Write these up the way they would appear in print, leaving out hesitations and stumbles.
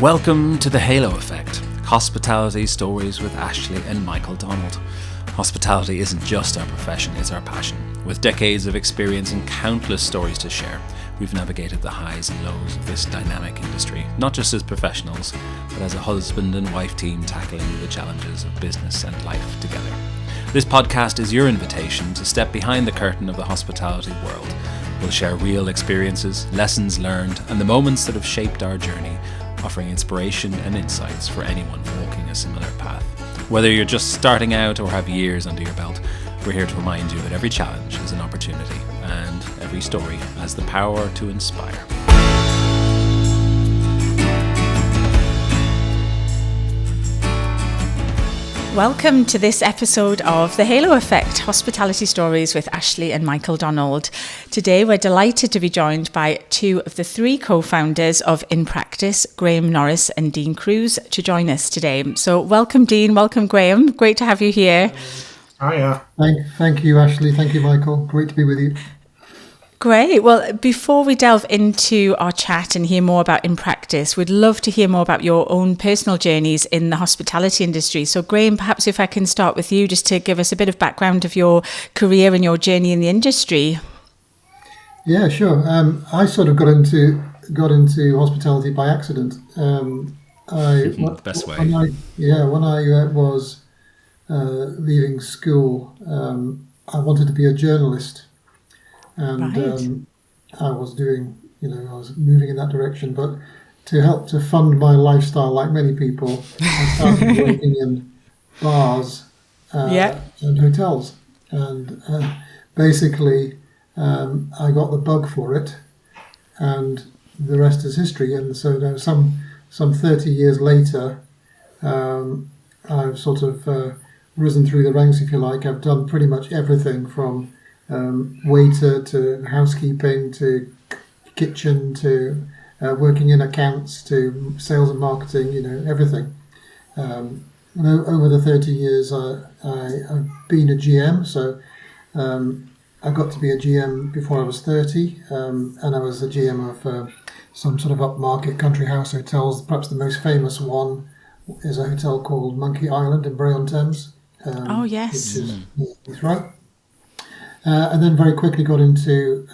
Welcome to the Halo Effect, Hospitality Stories with Ashley and Michael Donald. Hospitality isn't just our profession, it's our passion. With decades of experience and countless stories to share, we've navigated the highs and lows of this dynamic industry, not just as professionals, but as a husband and wife team tackling the challenges of business and life together. This podcast is your invitation to step behind the curtain of the hospitality world. We'll share real experiences, lessons learned, and the moments that have shaped our journey, offering inspiration and insights for anyone walking a similar path. Whether you're just starting out or have years under your belt, we're here to remind you that every challenge is an opportunity and every story has the power to inspire. Welcome to this episode of The Halo Effect, Hospitality Stories with Ashley and Michael Donald. Today we're delighted to be joined by two of the three co-founders of InnPractice, Graham Norris and Dean Cruz, to join us today. So welcome Dean, welcome Graham, great to have you here. Hiya. Thank you Ashley, thank you Michael, great to be with you. Great. Well, before we delve into our chat and hear more about InnPractice, we'd love to hear more about your own personal journeys in the hospitality industry. So Graham, perhaps if I can start with you just to give us a bit of background of your career and your journey in the industry. Yeah, sure. I sort of got into hospitality by accident. The best way. When I was leaving school, I wanted to be a journalist. And right. I was moving in that direction. But to help to fund my lifestyle, like many people, I started working in bars and hotels. And basically, I got the bug for it, and the rest is history. And so now, some 30 years later, I've sort of risen through the ranks, if you like. I've done pretty much everything from waiter to housekeeping to kitchen to working in accounts to sales and marketing, everything. Over the 30 years I've been a GM, so I got to be a GM before I was 30, and I was a GM of some sort of upmarket country house hotels. Perhaps the most famous one is a hotel called Monkey Island in Bray-on-Thames. Oh yes. That's right. And then very quickly got into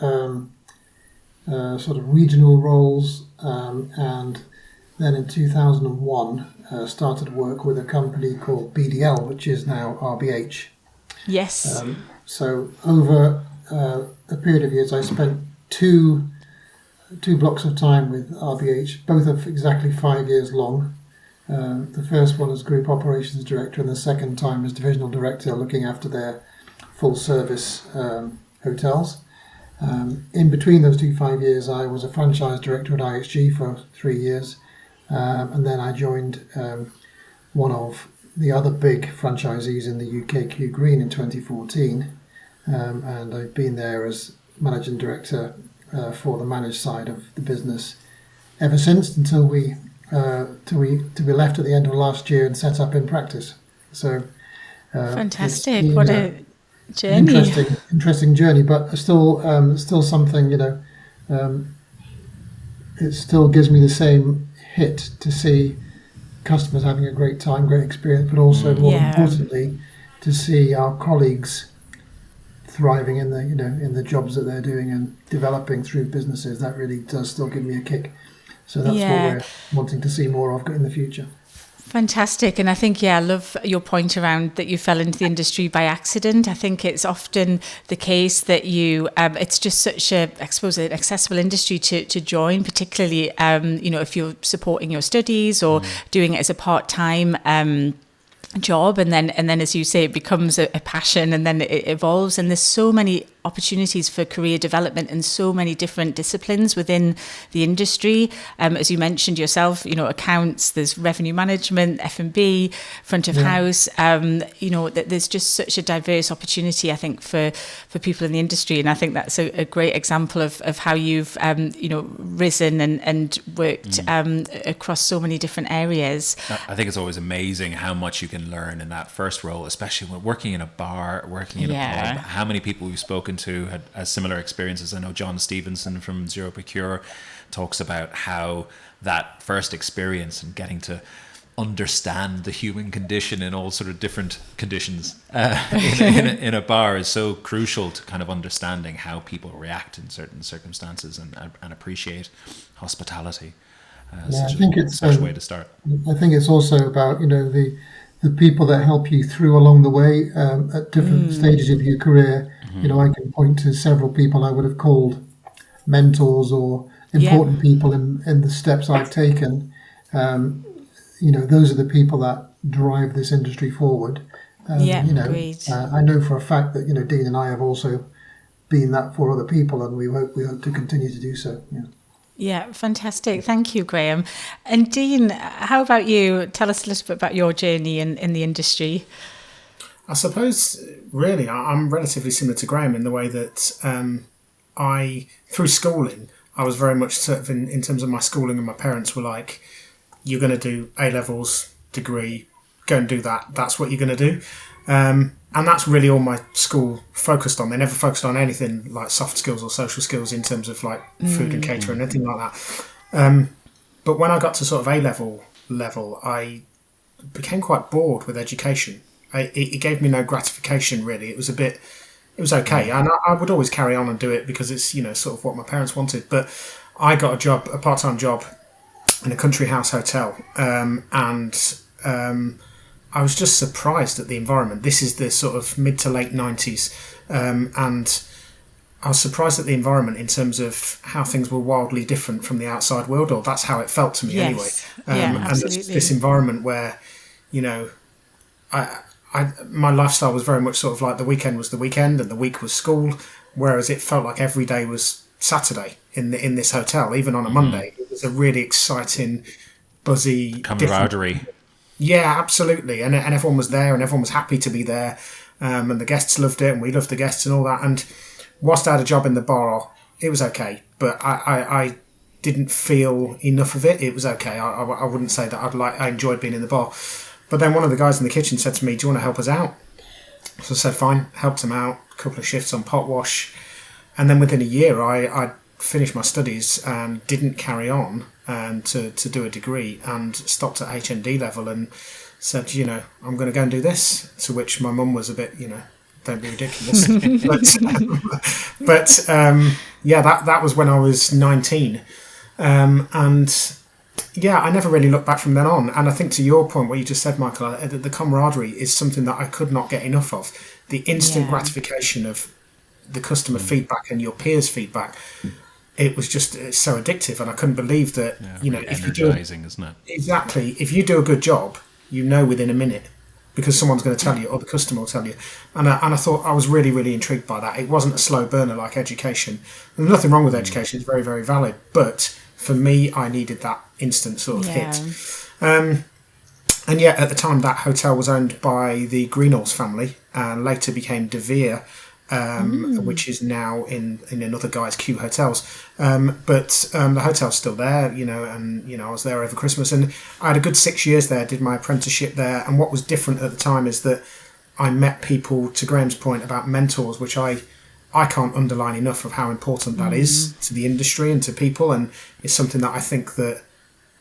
sort of regional roles, and then in 2001 started work with a company called BDL, which is now RBH. Yes. So over a period of years, I spent two blocks of time with RBH, both of exactly 5 years long. The first one as Group Operations Director, and the second time as Divisional Director, looking after their full service hotels. In between those 5 years, I was a franchise director at IHG for 3 years, and then I joined one of the other big franchisees in the UK, Q Green, in 2014, and I've been there as managing director for the managed side of the business ever since, until we left at the end of last year and set up InnPractice. So fantastic! What a journey. Interesting journey, but still something, it still gives me the same hit to see customers having a great time, great experience, but also more importantly to see our colleagues thriving in the jobs that they're doing and developing through businesses. That really does still give me a kick. So that's what we're wanting to see more of in the future. Fantastic. And I think, I love your point around that you fell into the industry by accident. I think it's often the case that it's just such an accessible industry to join, particularly, if you're supporting your studies or doing it as a part-time job. And then, as you say, it becomes a passion, and then it evolves. And there's so many opportunities for career development and so many different disciplines within the industry. As you mentioned yourself, accounts, there's revenue management, F&B, front of house. There's just such a diverse opportunity, I think, for people in the industry. And I think that's a great example of how you've, risen and worked across so many different areas. I think it's always amazing how much you can learn in that first role, especially when working in a bar, working in a pub. How many people we've spoken spoken to has similar experiences. I know John Stevenson from Zero Procure talks about how that first experience and getting to understand the human condition in all sort of different conditions in a bar is so crucial to kind of understanding how people react in certain circumstances and appreciate hospitality. I think it's a special way to start. I think it's also about, you know, the people that help you through along the way at different stages of your career. You know, I can point to several people I would have called mentors or important people in the steps I've taken. You know, those are the people that drive this industry forward. You know, agreed. I know for a fact that, you know, Dean and I have also been that for other people, and we hope to continue to do so. Yeah. Yeah, fantastic. Thank you, Graham. And Dean, how about you? Tell us a little bit about your journey in the industry. I suppose, really, I'm relatively similar to Graham in the way that through schooling, I was very much sort of in terms of my schooling, and my parents were like, you're going to do A-levels, degree, go and do that. That's what you're going to do. And that's really all my school focused on. They never focused on anything like soft skills or social skills in terms of like food and catering, anything like that. But when I got to sort of A-level, I became quite bored with education. It gave me no gratification, really. It was okay. And I would always carry on and do it because it's, you know, sort of what my parents wanted. But I got a part-time job in a country house hotel. I was just surprised at the environment. This is the sort of mid to late 90s. And I was surprised at the environment in terms of how things were wildly different from the outside world, or that's how it felt to me anyway. Yeah, and absolutely. this environment where, you know, my lifestyle was very much sort of like the weekend was the weekend and the week was school, whereas it felt like every day was Saturday in this hotel, even on a Monday. It was a really exciting, buzzy camaraderie. Yeah, absolutely. And everyone was there and everyone was happy to be there. And the guests loved it and we loved the guests and all that. And whilst I had a job in the bar, it was okay. But I didn't feel enough of it. It was okay. I wouldn't say that I enjoyed being in the bar. But then one of the guys in the kitchen said to me, do you want to help us out? So I said, fine, helped him out, a couple of shifts on pot wash. And then within a year, I finished my studies and didn't carry on to do a degree, and stopped at HND level and said, you know, I'm going to go and do this. To which my mum was a bit, you know, don't be ridiculous. but that was when I was 19. And yeah, I never really looked back from then on. And I think to your point, what you just said, Michael, the camaraderie is something that I could not get enough of. The instant gratification of the customer feedback and your peers' feedback. It was just so addictive, and I couldn't believe that. You know, if energizing, isn't it? Exactly. If you do a good job, you know within a minute, because someone's going to tell you, or the customer will tell you. And I thought I was really, really intrigued by that. It wasn't a slow burner like education. There's nothing wrong with education; it's very, very valid. But for me, I needed that instant sort of hit. And yet, at the time, that hotel was owned by the Greenhalghs family, and later became De Vere. Which is now in another guy's Q Hotels. But the hotel's still there, you know, and, you know, I was there over Christmas and I had a good 6 years there, did my apprenticeship there. And what was different at the time is that I met people, to Graham's point about mentors, which I can't underline enough of how important that is to the industry and to people. And it's something that I think that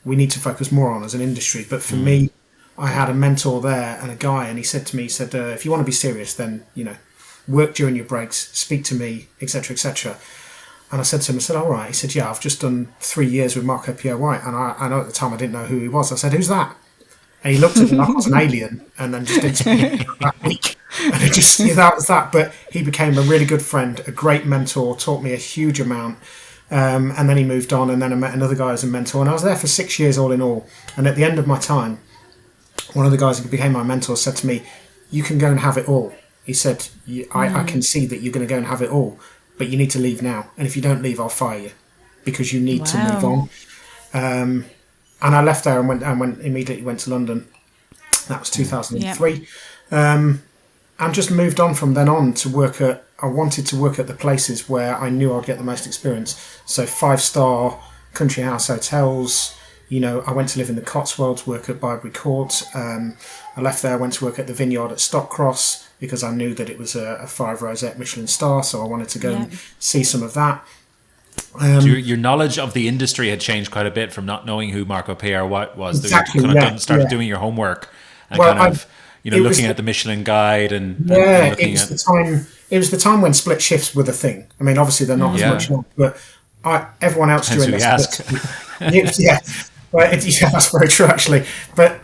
we need to focus more on as an industry. But for me, I had a mentor there and a guy, and he said to me, if you want to be serious, then, you know, work during your breaks, speak to me, etc., etc. And I said to him, all right. He said, yeah, I've just done 3 years with Marco Pierre White. And I know at the time I didn't know who he was. I said, who's that? And he looked at me like I was an alien and then just didn't speak for that week. And it just, that was that. But he became a really good friend, a great mentor, taught me a huge amount. And then he moved on, and then I met another guy as a mentor. And I was there for 6 years all in all. And at the end of my time, one of the guys who became my mentor said to me, you can go and have it all. He said, I can see that you're going to go and have it all, but you need to leave now. And if you don't leave, I'll fire you, because you need to move on. And I left there and immediately went to London. That was 2003. And just moved on from then on to I wanted to work at the places where I knew I'd get the most experience. So 5-star country house hotels. You know, I went to live in the Cotswolds, work at Byberry Court. I left there, went to work at the Vineyard at Stockcross. because I knew that it was a 5 rosette Michelin star, so I wanted to go and see some of that. Your knowledge of the industry had changed quite a bit from not knowing who Marco Pierre was. Exactly, you kind of started doing your homework and looking at the Michelin guide and looking it was the time when split shifts were the thing. I mean, obviously they're not as much now, but everyone else Depends during the split. That's very true actually. But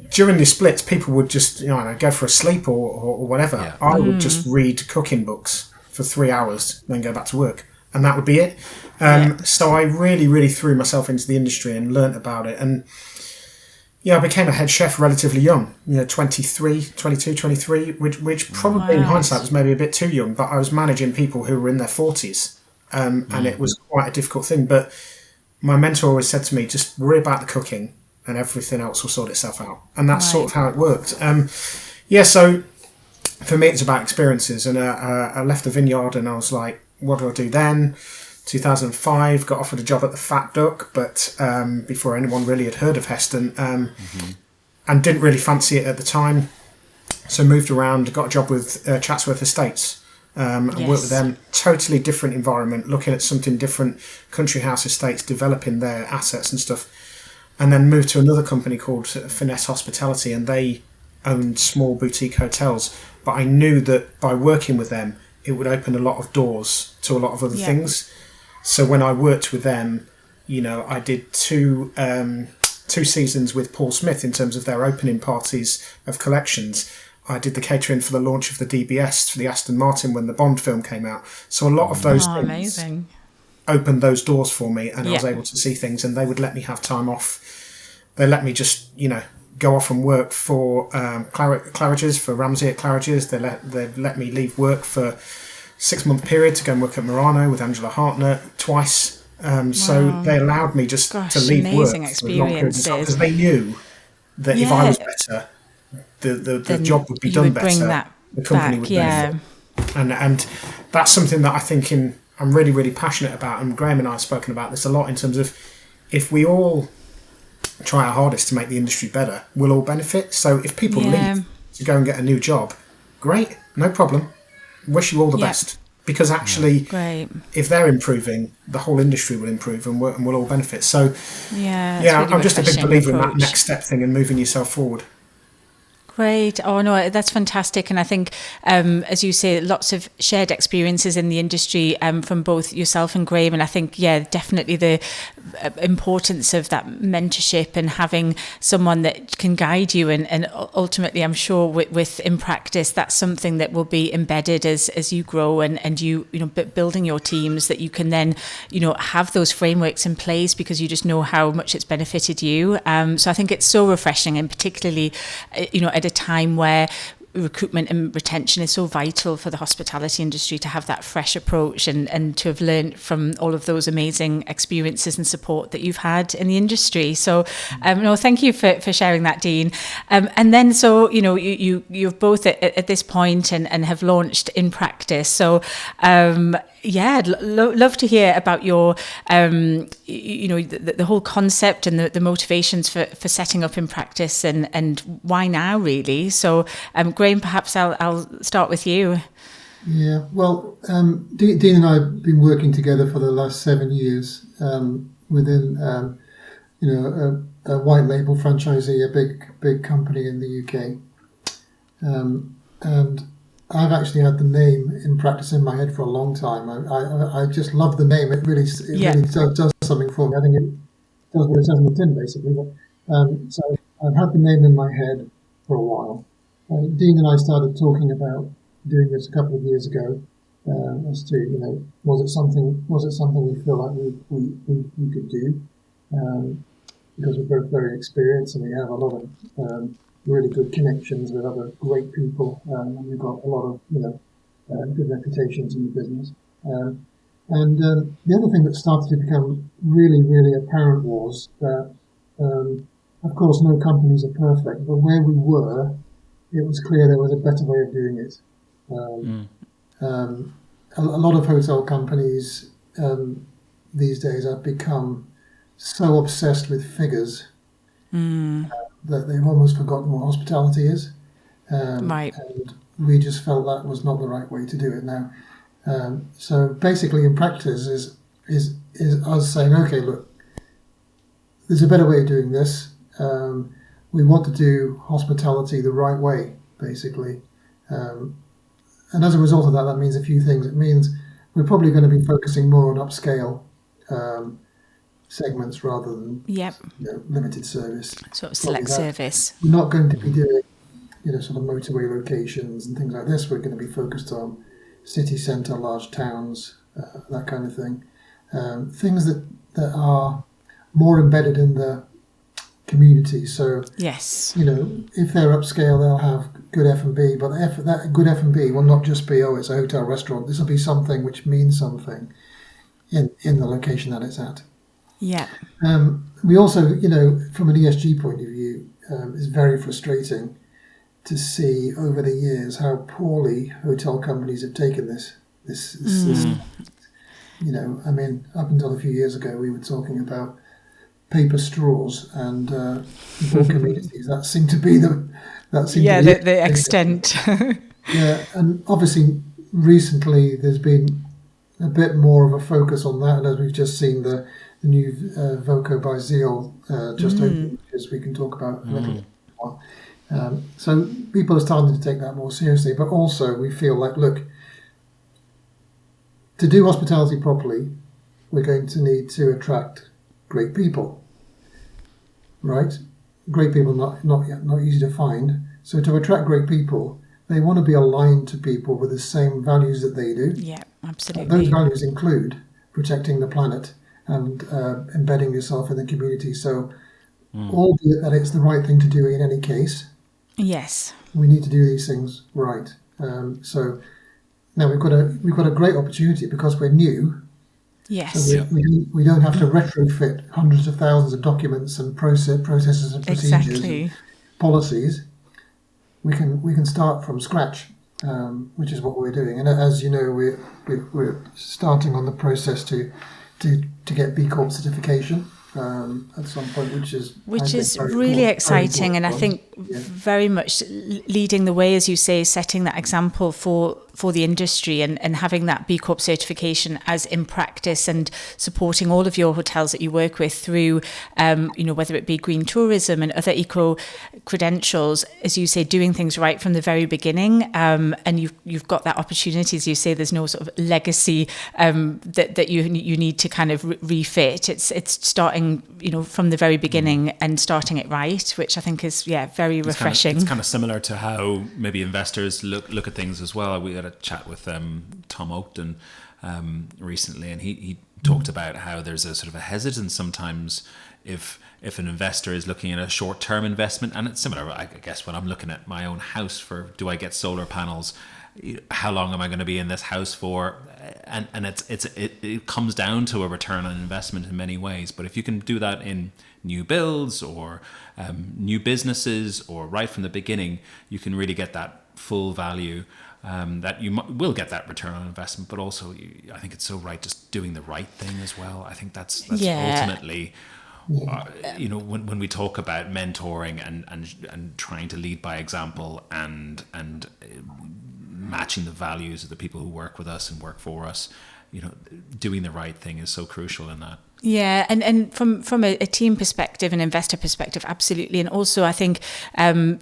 during the splits, people would just go for a sleep or whatever. Yeah. I would just read cooking books for 3 hours, then go back to work, and that would be it. So I really, really threw myself into the industry and learnt about it. And I became a head chef relatively young, 22, 23, which probably in hindsight was maybe a bit too young, but I was managing people who were in their 40s, and it was quite a difficult thing. But my mentor always said to me, just worry about the cooking and everything else will sort itself out. And that's sort of how it worked. So for me, it's about experiences. And I left the vineyard and I was like, what do I do then? 2005, got offered a job at the Fat Duck, but before anyone really had heard of Heston, and didn't really fancy it at the time. So moved around, got a job with Chatsworth Estates, and worked with them. Totally different environment, looking at something different, country house estates, developing their assets and stuff. And then moved to another company called Finesse Hospitality, and they owned small boutique hotels. But I knew that by working with them, it would open a lot of doors to a lot of other things. So when I worked with them, I did two seasons with Paul Smith in terms of their opening parties of collections. I did the catering for the launch of the DBS for the Aston Martin when the Bond film came out. So a lot of those things opened those doors for me, and I was able to see things, and they would let me have time off. They let me just, go off and work for Claridge's, for Ramsey at Claridge's. They let me leave work for 6-month period to go and work at Murano with Angela Hartnett twice. So they allowed me just to leave work for long periods of time, because they knew that if I was better, the job would be done better. The company would benefit. And that's something that I think I'm really, really passionate about. And Graham and I have spoken about this a lot in terms of if we all try our hardest to make the industry better, we'll all benefit. So if people leave to go and get a new job, great, no problem. Wish you all the best. Because actually, if they're improving, the whole industry will improve, and we'll all benefit. So, really I'm just a big believer in that next step thing and moving yourself forward. Great. Oh, no, that's fantastic. And I think, as you say, lots of shared experiences in the industry from both yourself and Graham. And I think, definitely the importance of that mentorship and having someone that can guide you. And ultimately, I'm sure with InnPractice, that's something that will be embedded as you grow and you building your teams, that you can then, have those frameworks in place because you just know how much it's benefited you. So I think it's so refreshing, and particularly, at a time where recruitment and retention is so vital for the hospitality industry, to have that fresh approach and to have learned from all of those amazing experiences and support that you've had in the industry. So thank you for sharing that, Dean. And then you're both at this point and have launched InnPractice. So I'd love to hear about your the whole concept and the motivations for setting up InnPractice and why now, really. So Graham, perhaps I'll start with you. Yeah, well, Dean and I have been working together for the last 7 years within a white label franchisee, a big company in the UK, and I've actually had the name InnPractice in my head for a long time. I just love the name. It really does something for me. I think it does what it says on the tin, basically. But, so I've had the name in my head for a while. Dean and I started talking about doing this a couple of years ago, as to was it something we feel like we could do, because we're both very experienced and we have a lot of really good connections with other great people, and we've got a lot of good reputations in the business. And the other thing that started to become really, really apparent was that, of course, no companies are perfect, but where we were, it was clear there was a better way of doing it. A lot of hotel companies these days have become so obsessed with figures that they've almost forgotten what hospitality is. Right. And we just felt that was not the right way to do it now. So basically, InnPractice is us saying, okay, look, there's a better way of doing this. We want to do hospitality the right way, basically. And as a result of that, that means a few things. It means we're probably going to be focusing more on upscale segments rather than limited service. Sort of select service. We're not going to be doing, sort of motorway locations and things like this. We're going to be focused on city centre, large towns, that kind of thing. Things that are more embedded in the community. So, yes, if they're upscale, they'll have good F&B, but that good F&B will not just be, it's a hotel restaurant. This will be something which means something in the location that it's at. Yeah. We also, from an ESG point of view, it's very frustrating to see over the years how poorly hotel companies have taken this. Up until a few years ago, we were talking about paper straws and poor communities. That seemed to be the extent. Yeah, and obviously recently there's been a bit more of a focus on that, and as we've just seen the new Voco by Zeal just opened, which we can talk about a little bit more. So people are starting to take that more seriously, but also we feel like, look, to do hospitality properly, we're going to need to attract great people, right? Great people not easy to find. So to attract great people, they want to be aligned to people with the same values that they do. Yeah, absolutely. Those values include protecting the planet and embedding yourself in the community. So, albeit that it's the right thing to do in any case, yes, we need to do these things right. So now we've got a great opportunity because we're new. Yes. So we don't have to retrofit hundreds of thousands of documents and processes and procedures and policies. We can start from scratch, which is what we're doing. And as you know, we're starting on the process to get B Corp certification at some point, which is really exciting, and I think very much leading the way, as you say, setting that example for the industry, and having that B Corp certification as InnPractice, and supporting all of your hotels that you work with through, whether it be green tourism and other eco credentials, as you say, doing things right from the very beginning, and you've got that opportunity, as you say. There's no sort of legacy that you need to kind of refit. It's starting from the very beginning and starting it right, which I think is very refreshing. It's kind of similar to how maybe investors look at things as well. We had a chat with Tom Oakton recently, and he talked about how there's a sort of a hesitance sometimes if an investor is looking at a short-term investment. And it's similar, I guess, when I'm looking at my own house for, do I get solar panels? How long am I going to be in this house for? And it comes down to a return on investment in many ways. But if you can do that in new builds or new businesses, or right from the beginning, you can really get that full value. That you will get that return on investment, but also I think it's so right just doing the right thing as well. I think that's ultimately, when we talk about mentoring and trying to lead by example and matching the values of the people who work with us and work for us, doing the right thing is so crucial in that. Yeah, and from a team perspective, an investor perspective, absolutely. And also, I think, from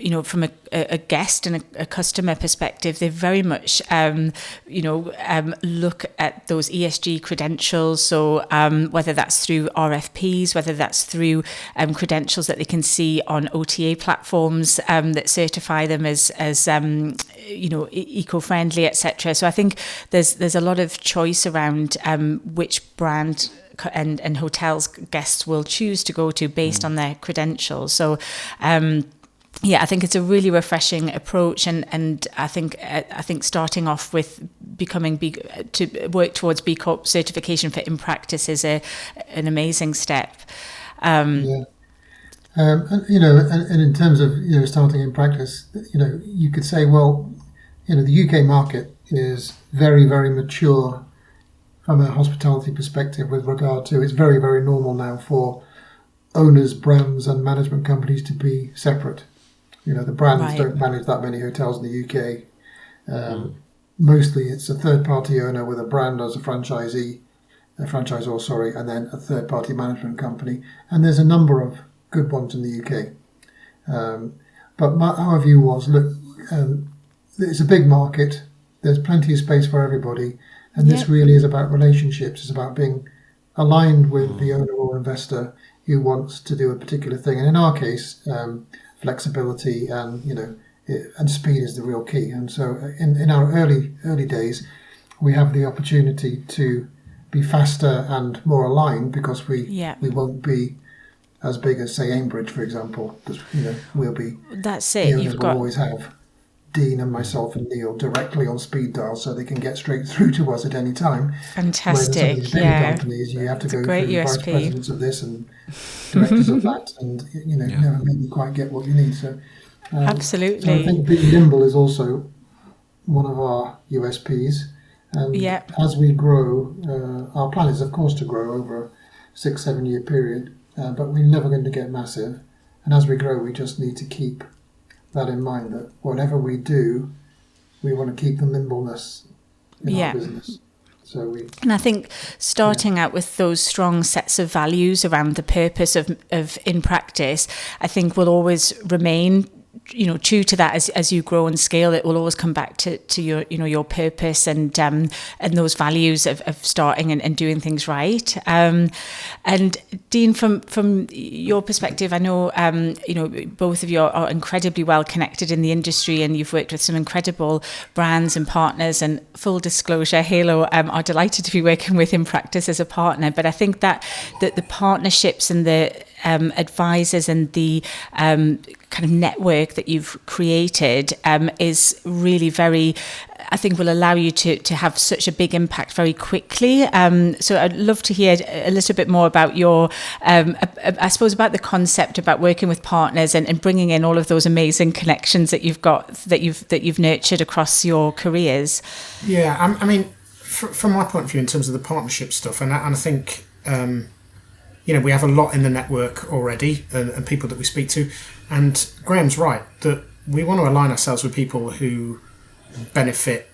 a guest and a customer perspective, they very much, look at those ESG credentials. So whether that's through RFPs, whether that's through credentials that they can see on OTA platforms that certify them as eco-friendly, etc. So I think there's a lot of choice around which brand and hotels guests will choose to go to based on their credentials. So I think it's a really refreshing approach, and I think starting off with to work towards B Corp certification for InnPractice is an amazing step. And in terms of starting InnPractice, you could say, well, the UK market is very, very mature from a hospitality perspective with regard to, it's very, very normal now for owners, brands and management companies to be separate. The brands don't manage that many hotels in the UK. Mostly it's a third-party owner with a brand as a franchisor, and then a third-party management company. And there's a number of good ones in the UK. But our view was, look, it's a big market. There's plenty of space for everybody. And this really is about relationships. It's about being aligned with the owner or investor who wants to do a particular thing. And in our case, flexibility and, and speed is the real key. And so in our early days, we have the opportunity to be faster and more aligned because we won't be as big as, say, Ambridge, for example. We'll be... That's it. You've got... always have Dean and myself and Neil directly on speed dial so they can get straight through to us at any time. Fantastic. Whereas some of these bigger companies, you have to go through the vice presidents of this and directors of that and, never maybe quite get what you need. So, absolutely. So I think being nimble is also one of our USPs. And as we grow, our plan is, of course, to grow over a 6-7 year period, but we're never going to get massive. And as we grow, we just need to keep that in mind, that whatever we do, we want to keep the nimbleness in our business. And I think starting out with those strong sets of values around the purpose of InnPractice, I think will always remain true to that as you grow and scale. It will always come back to your your purpose and those values of starting and doing things right. And Dean, from your perspective, I know both of you are incredibly well connected in the industry, and you've worked with some incredible brands and partners. And full disclosure, Halo are delighted to be working with InnPractice as a partner. But I think that the partnerships and the advisors and the kind of network that you've created is really very, I think, will allow you to have such a big impact very quickly. So I'd love to hear a little bit more about your, I suppose, about the concept about working with partners and bringing in all of those amazing connections that you've got, that you've nurtured across your careers. Yeah, I mean, from my point of view, in terms of the partnership stuff, and I think. We have a lot in the network already and people that we speak to. And Graham's right, that we want to align ourselves with people who benefit,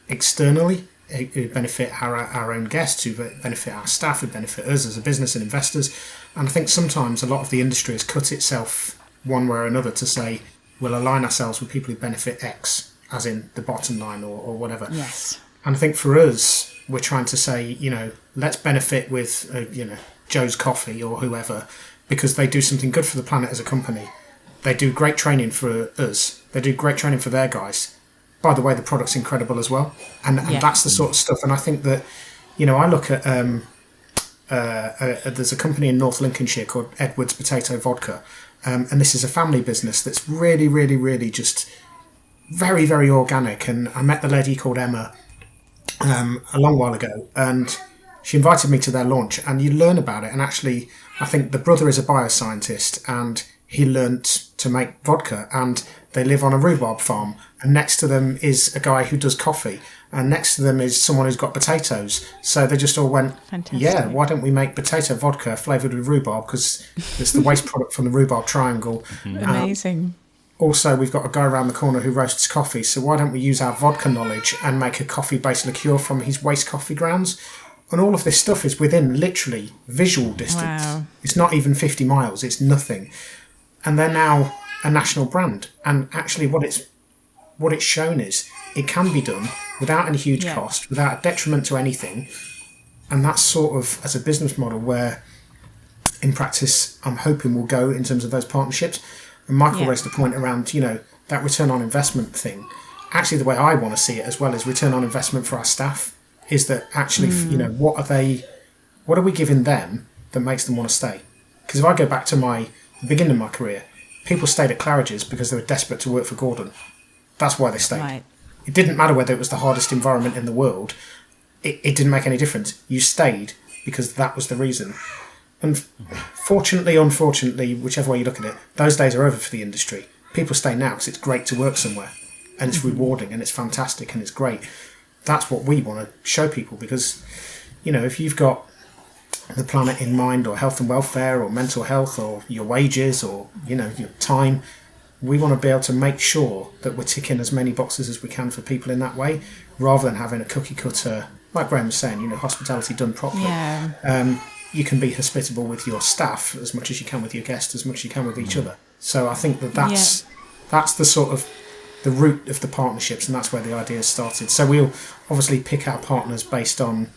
externally, who benefit our own guests, who benefit our staff, who benefit us as a business and investors. And I think sometimes a lot of the industry has cut itself one way or another to say, we'll align ourselves with people who benefit X, as in the bottom line or whatever. Yes. And I think for us, we're trying to say, let's benefit with, Joe's Coffee or whoever, because they do something good for the planet as a company. They do great training for us. They do great training for their guys. By the way, the product's incredible as well. And that's the sort of stuff. And I think that, I look at, there's a company in North Lincolnshire called Edwards Potato Vodka. And this is a family business that's really, really, really just very, very organic. And I met the lady called Emma a long while ago. And she invited me to their launch, and you learn about it. And actually, I think the brother is a bioscientist, and he learnt to make vodka, and they live on a rhubarb farm. And next to them is a guy who does coffee, and next to them is someone who's got potatoes. So they just all went, fantastic. Why don't we make potato vodka flavoured with rhubarb? Because it's the waste product from the rhubarb triangle. Amazing. Also, we've got a guy around the corner who roasts coffee. So why don't we use our vodka knowledge and make a coffee-based liqueur from his waste coffee grounds? And all of this stuff is within literally visual distance. Wow. It's not even 50 miles. It's nothing. And they're now a national brand. And actually what it's shown is it can be done without any huge cost, without a detriment to anything. And that's sort of as a business model where InnPractice, I'm hoping, will go in terms of those partnerships. And Michael raised the point around, that return on investment thing. Actually, the way I want to see it as well is return on investment for our staff. Is that actually, what are we giving them that makes them want to stay? Because if I go back to the beginning of my career, people stayed at Claridge's because they were desperate to work for Gordon. That's why they stayed. Right. It didn't matter whether it was the hardest environment in the world. It didn't make any difference. You stayed because that was the reason. And fortunately, unfortunately, whichever way you look at it, those days are over for the industry. People stay now because it's great to work somewhere, and it's rewarding, and it's fantastic, and it's great. That's what we want to show people, because if you've got the planet in mind, or health and welfare, or mental health, or your wages, or your time, we want to be able to make sure that we're ticking as many boxes as we can for people in that way, rather than having a cookie cutter, like Graham was saying, hospitality done properly. Yeah. You can be hospitable with your staff as much as you can with your guests, as much as you can with each other. So I think that's the sort of the root of the partnerships, and that's where the idea started. So we'll obviously pick our partners based on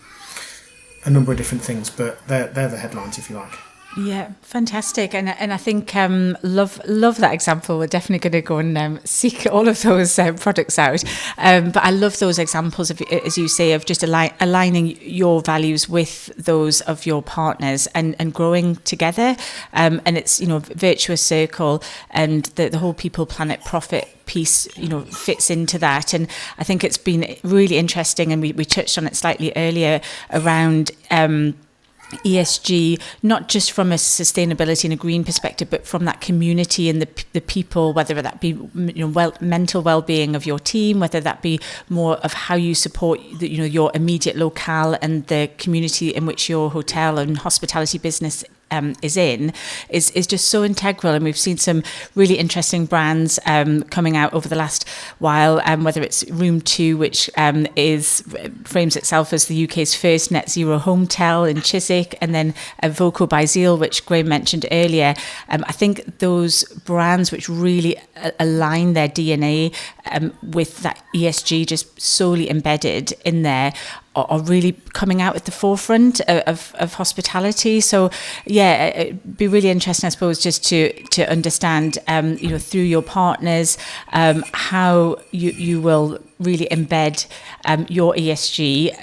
a number of different things, but they're the headlines, if you like. Yeah, fantastic, and I think love that example. We're definitely going to go and seek all of those products out. But I love those examples of, as you say, of just aligning your values with those of your partners and growing together. And it's virtuous circle, and the whole people, planet, profit piece fits into that. And I think it's been really interesting, and we touched on it slightly earlier around ESG, not just from a sustainability and a green perspective, but from that community and the people, whether that be mental well-being of your team, whether that be more of how you support your immediate locale and the community in which your hotel and hospitality business is just so integral. And we've seen some really interesting brands coming out over the last while, whether it's Room 2, which frames itself as the UK's first net zero hotel in Chiswick, and then Voco by Zeal, which Graham mentioned earlier. I think those brands which really align their DNA with that ESG just solely embedded in there are really coming out at the forefront of hospitality. So yeah, it'd be really interesting, I suppose, just to understand through your partners how you will really embed your ESG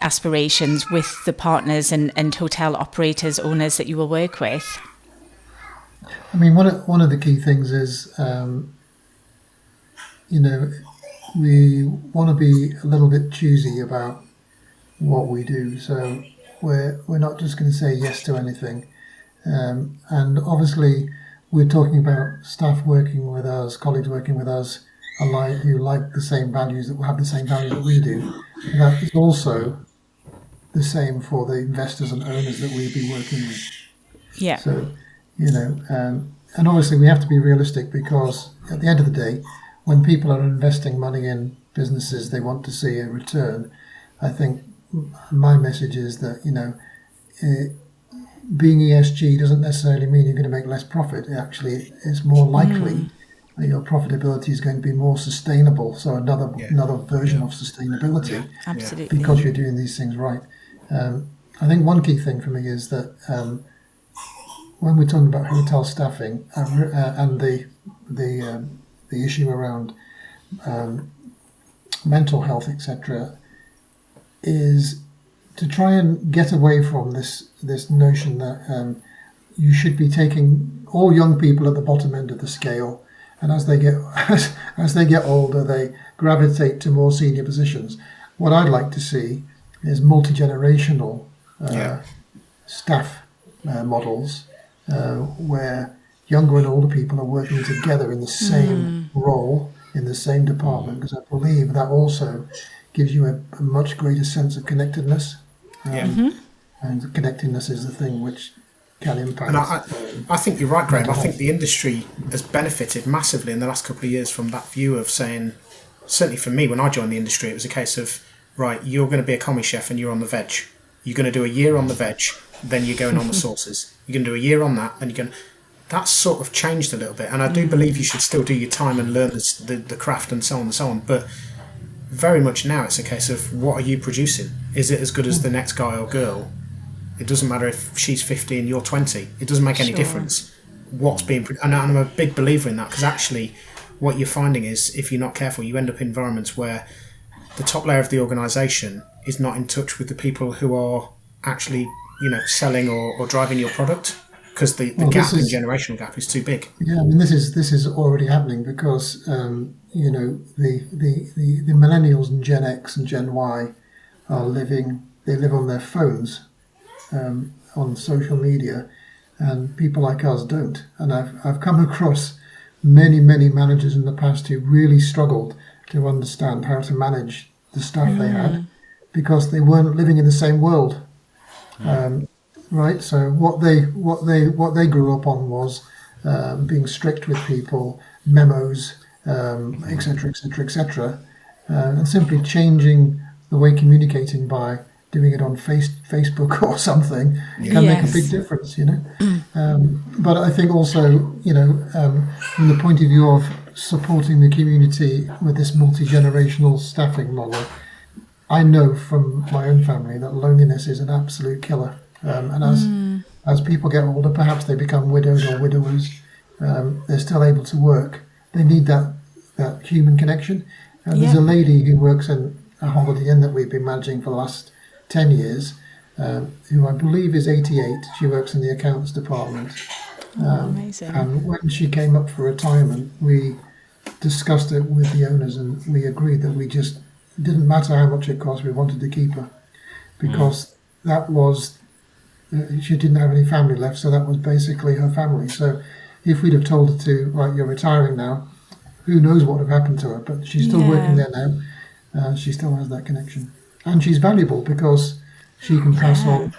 aspirations with the partners and hotel operators, owners that you will work with. I mean, one of the key things is we want to be a little bit choosy about what we do. So we're not just going to say yes to anything. And obviously, we're talking about staff working with us, colleagues working with us, who like the same values, that have the same values that we do. And that is also the same for the investors and owners that we'll be working with. Yeah. So, and obviously we have to be realistic, because at the end of the day, when people are investing money in businesses, they want to see a return. I think my message is that, being ESG doesn't necessarily mean you're going to make less profit. Actually, it's more likely that your profitability is going to be more sustainable. So another version of sustainability, absolutely, because you're doing these things right. I think one key thing for me is that when we're talking about hotel staffing and the issue around mental health, etc., is to try and get away from this notion that you should be taking all young people at the bottom end of the scale, and as they get older, they gravitate to more senior positions. What I'd like to see is multi-generational staff models where younger and older people are working together in the same role, in the same department, because I believe that also gives you a much greater sense of connectedness. And connectedness is the thing which can impact. And I think you're right, Graham. I think the industry has benefited massively in the last couple of years from that view of saying, certainly for me, when I joined the industry, it was a case of, right, you're going to be a commis chef and you're on the veg. You're going to do a year on the veg, then you're going on the sauces. You're going to do a year on that, then you're going to... That's sort of changed a little bit. And I do believe you should still do your time and learn the craft and so on and so on. But very much now it's a case of, what are you producing? Is it as good as the next guy or girl? It doesn't matter if she's 50 and you're 20. It doesn't make any difference what's being produced. And I'm a big believer in that, because actually what you're finding is, if you're not careful, you end up in environments where the top layer of the organisation is not in touch with the people who are actually, selling or driving your product, because the generational gap is too big. Yeah, I mean, this is already happening, because the millennials and Gen X and Gen Y live on their phones, on social media, and people like us don't. And I've come across many managers in the past who really struggled to understand how to manage the staff they had, because they weren't living in the same world. Right, so what they grew up on was being strict with people, memos, etc., etc., etc., and simply changing the way communicating by doing it on Facebook or something can make a big difference, But I think also, from the point of view of supporting the community with this multi-generational staffing model, I know from my own family that loneliness is an absolute killer. And as people get older, perhaps they become widows or widowers, they're still able to work. They need that human connection. And there's a lady who works in a holiday inn that we've been managing for the last 10 years, who I believe is 88. She works in the accounts department. Amazing. And when she came up for retirement, we discussed it with the owners, and we agreed that it didn't matter how much it cost, we wanted to keep her. Because that was, she didn't have any family left, so that was basically her family. So if we'd have told her to, right, you're retiring now, who knows what would have happened to her, but she's still working there now. She still has that connection. And she's valuable because she can pass on,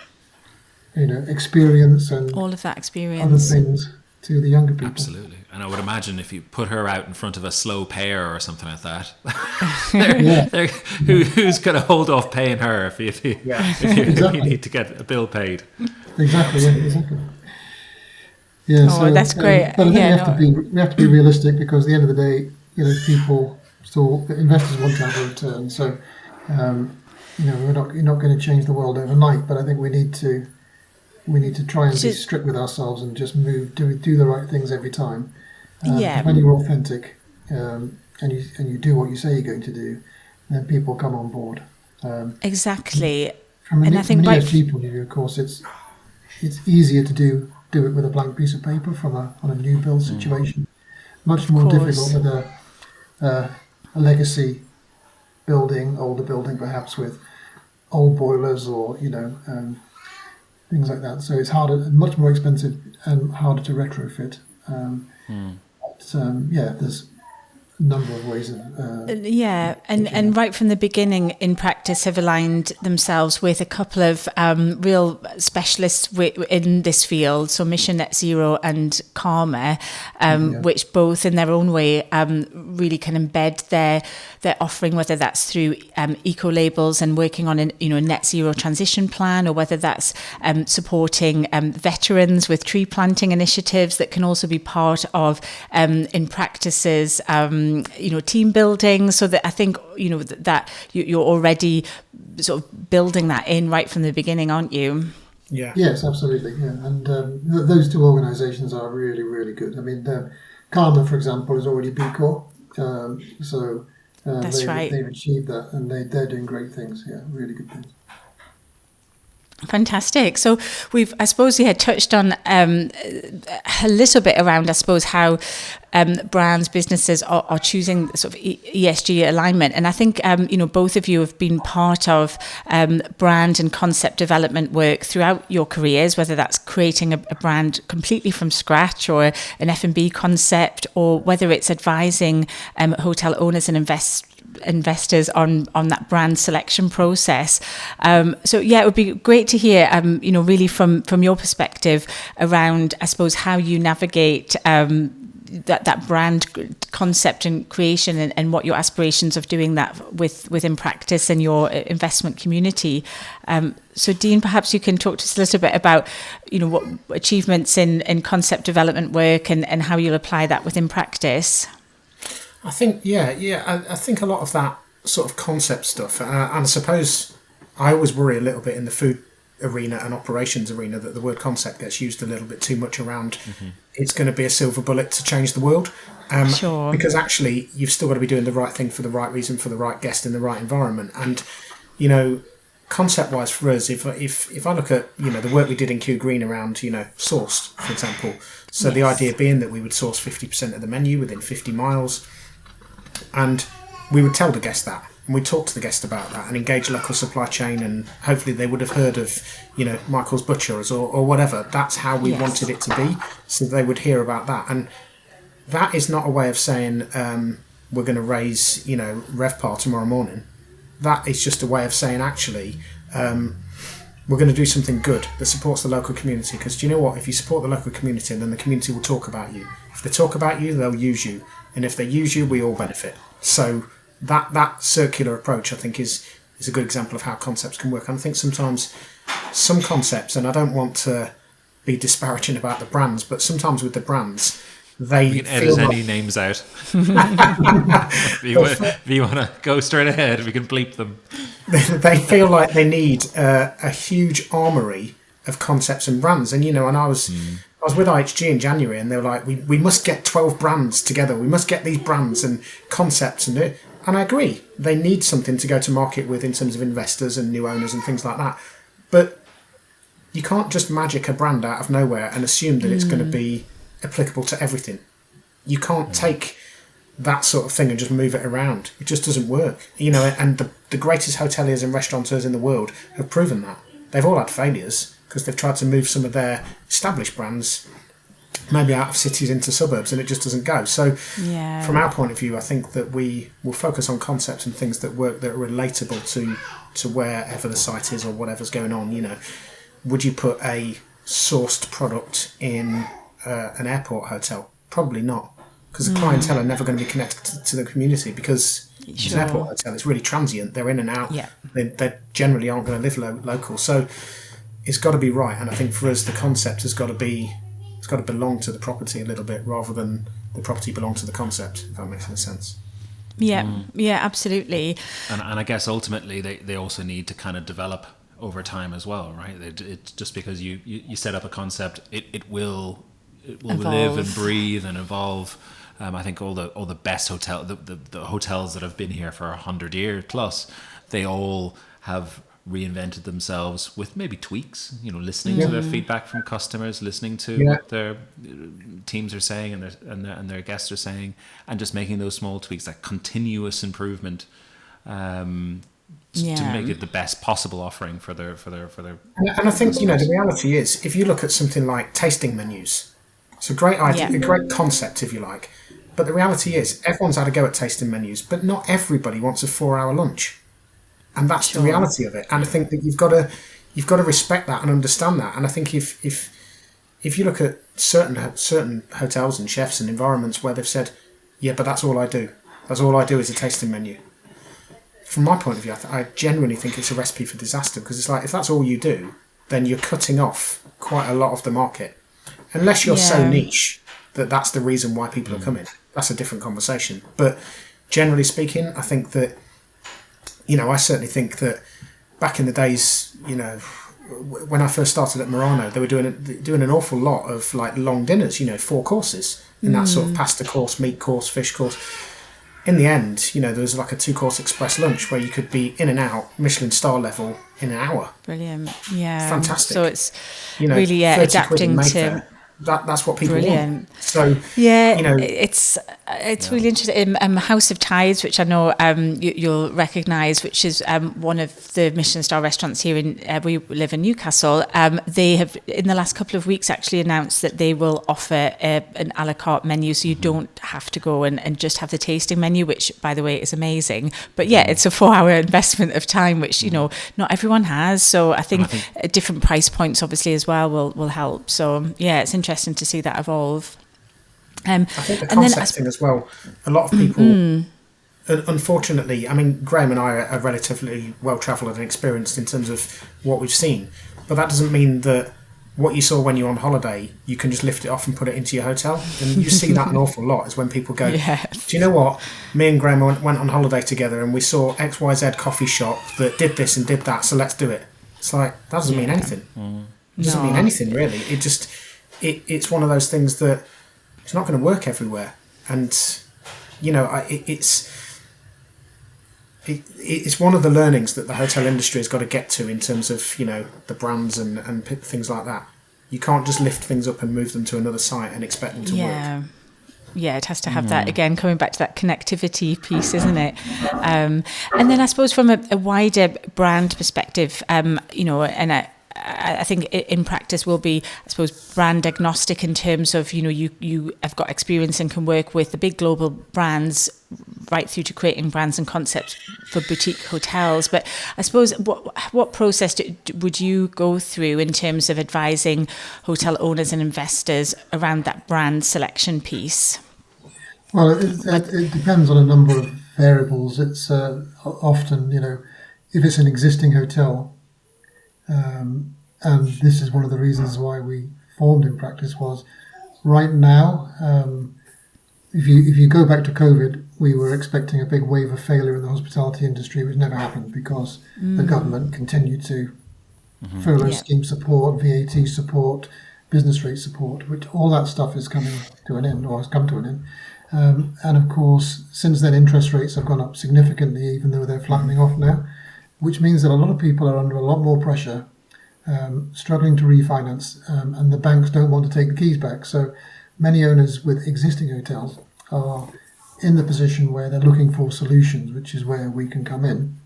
experience and all of that experience, other things to the younger people. Absolutely. And I would imagine if you put her out in front of a slow payer or something like that, who's going to hold off paying her if you need to get a bill paid? Exactly. Yeah. So, that's great. But I think we have to be realistic, because at the end of the day, investors want to have a return. So, you're not going to change the world overnight. But I think we need to try and be strict with ourselves and just do the right things every time. When you're authentic and you do what you say you're going to do, then people come on board. Exactly. From an ESG point of view, of course, it's easier to do it with a blank piece of paper on a new build situation. Much more difficult with a legacy building, older building, perhaps with old boilers or things like that. So it's harder, much more expensive, and harder to retrofit. There's a number of ways of and right from the beginning, InnPractice have aligned themselves with a couple of real specialists in this field, so Mission Net Zero and Karma, which both in their own way really can embed their offering, whether that's through eco labels and working on a net zero transition plan, or whether that's supporting veterans with tree planting initiatives that can also be part of InnPractice's team building, so that I think that you're already sort of building that in right from the beginning, aren't you? Yeah. Yes, absolutely. Yeah, and those two organisations are really, really good. I mean, Karma, for example, is already B Corp, so that's right. They've achieved that, and they're doing great things. Yeah, really good things. Fantastic. So we've, I suppose, touched on a little bit around, I suppose, how brands, businesses are choosing sort of ESG alignment. And I think, both of you have been part of brand and concept development work throughout your careers, whether that's creating a brand completely from scratch or an F&B concept, or whether it's advising hotel owners and investors on that brand selection process. It would be great to hear, really from your perspective around, I suppose, how you navigate that brand concept and creation, and what your aspirations of doing that with InnPractice and your investment community. So Dean, perhaps you can talk to us a little bit about, what achievements in concept development work and how you'll apply that with InnPractice. I think, I think a lot of that sort of concept stuff, and I suppose I always worry a little bit in the food arena and operations arena that the word concept gets used a little bit too much around it's going to be a silver bullet to change the world. Sure. Because actually you've still got to be doing the right thing for the right reason, for the right guest in the right environment. And, concept-wise for us, if I look at, the work we did in Kew Green around, sourced, for example. So the idea being that we would source 50% of the menu within 50 miles. And we would tell the guest that, and we'd talk to the guest about that and engage local supply chain, and hopefully they would have heard of, Michael's Butchers or whatever. That's how we wanted it to be, so they would hear about that. And that is not a way of saying we're going to raise, RevPAR tomorrow morning. That is just a way of saying, actually, we're going to do something good that supports the local community. Because do you know what? If you support the local community, then the community will talk about you. If they talk about you, they'll use you. And if they use you, we all benefit. So that circular approach, I think, is a good example of how concepts can work. And I think sometimes some concepts, and I don't want to be disparaging about the brands, but sometimes with the brands, they we can edit any names out. If you want to go straight ahead, we can bleep them. They feel like they need a huge armory of concepts and brands. And and I was with IHG in January, and they were like, we must get 12 brands together. We must get these brands and concepts, and I agree. They need something to go to market with in terms of investors and new owners and things like that. But you can't just magic a brand out of nowhere and assume that it's going to be applicable to everything. You can't take that sort of thing and just move it around. It just doesn't work. And the greatest hoteliers and restaurateurs in the world have proven that. They've all had failures because they've tried to move some of their established brands maybe out of cities into suburbs, and it just doesn't go. So from our point of view, I think that we will focus on concepts and things that work, that are relatable to wherever the site is or whatever's going on. Would you put a sourced product in an airport hotel? Probably not, because the clientele are never going to be connected to the community, because it's an airport hotel. It's really transient. They're in and out. Yeah. They generally aren't going to live local. So it's got to be right. And I think for us, the concept has got to belong to the property a little bit, rather than the property belong to the concept, if that makes any sense. Yeah, absolutely. And I guess ultimately they also need to kind of develop over time as well, right? It's just because you set up a concept, it will live and breathe and evolve. I think all the best the hotels that have been here for 100 years plus, they all have reinvented themselves with maybe tweaks, listening to their feedback from customers, listening to what their teams are saying and their guests are saying, and just making those small tweaks, that continuous improvement, to make it the best possible offering for their. And I think the reality is, if you look at something like tasting menus, it's a great idea, a great concept, if you like. But the reality is, everyone's had a go at tasting menus, but not everybody wants a 4-hour lunch. And that's the reality of it. And I think that you've got to respect that and understand that. And I think if you look at certain hotels and chefs and environments where they've said, yeah, but that's all I do. That's all I do is a tasting menu. From my point of view, I genuinely think it's a recipe for disaster, because it's like, if that's all you do, then you're cutting off quite a lot of the market. Unless you're so niche that that's the reason why people are coming. That's a different conversation. But generally speaking, I think that, I certainly think that back in the days, when I first started at Murano, they were doing an awful lot of like long dinners, 4 courses, in that sort of pasta course, meat course, fish course. In the end, there was like a 2-course express lunch where you could be in and out Michelin star level in an hour. Brilliant. Yeah. Fantastic. So it's really adapting to... That's what people want. So it's really interesting. House of Tides, which I know you'll recognise, which is one of the Michelin star restaurants here in we live in Newcastle. They have in the last couple of weeks actually announced that they will offer an a la carte menu, so you don't have to go and just have the tasting menu, which by the way is amazing. But it's a 4-hour investment of time, which not everyone has. So I think different price points obviously as well will help. So it's interesting to see that evolve. I think the concept thing as well, a lot of people, unfortunately, I mean, Graham and I are relatively well-travelled and experienced in terms of what we've seen, but that doesn't mean that what you saw when you're on holiday, you can just lift it off and put it into your hotel. And you see that an awful lot, is when people go, do you know what? Me and Graham went on holiday together and we saw XYZ coffee shop that did this and did that, so let's do it. It's like, that doesn't mean anything. It doesn't mean anything, really. It just... It's one of those things that it's not going to work everywhere, and it's one of the learnings that the hotel industry has got to get to in terms of the brands and things like that. You can't just lift things up and move them to another site and expect them to work. Yeah, it has to have that, again, coming back to that connectivity piece, isn't it? And then I suppose from a wider brand perspective, I think InnPractice will be, I suppose, brand agnostic in terms of, you have got experience and can work with the big global brands right through to creating brands and concepts for boutique hotels. But I suppose what process would you go through in terms of advising hotel owners and investors around that brand selection piece? Well, it depends on a number of variables. It's often, if it's an existing hotel, and this is one of the reasons why we formed InnPractice was right now. If you go back to COVID, we were expecting a big wave of failure in the hospitality industry, which never happened because the government continued to furlough scheme support, VAT support, business rate support, which all that stuff is coming to an end or has come to an end. And of course, since then, interest rates have gone up significantly, even though they're flattening off now, which means that a lot of people are under a lot more pressure, struggling to refinance, and the banks don't want to take the keys back. So many owners with existing hotels are in the position where they're looking for solutions, which is where we can come in.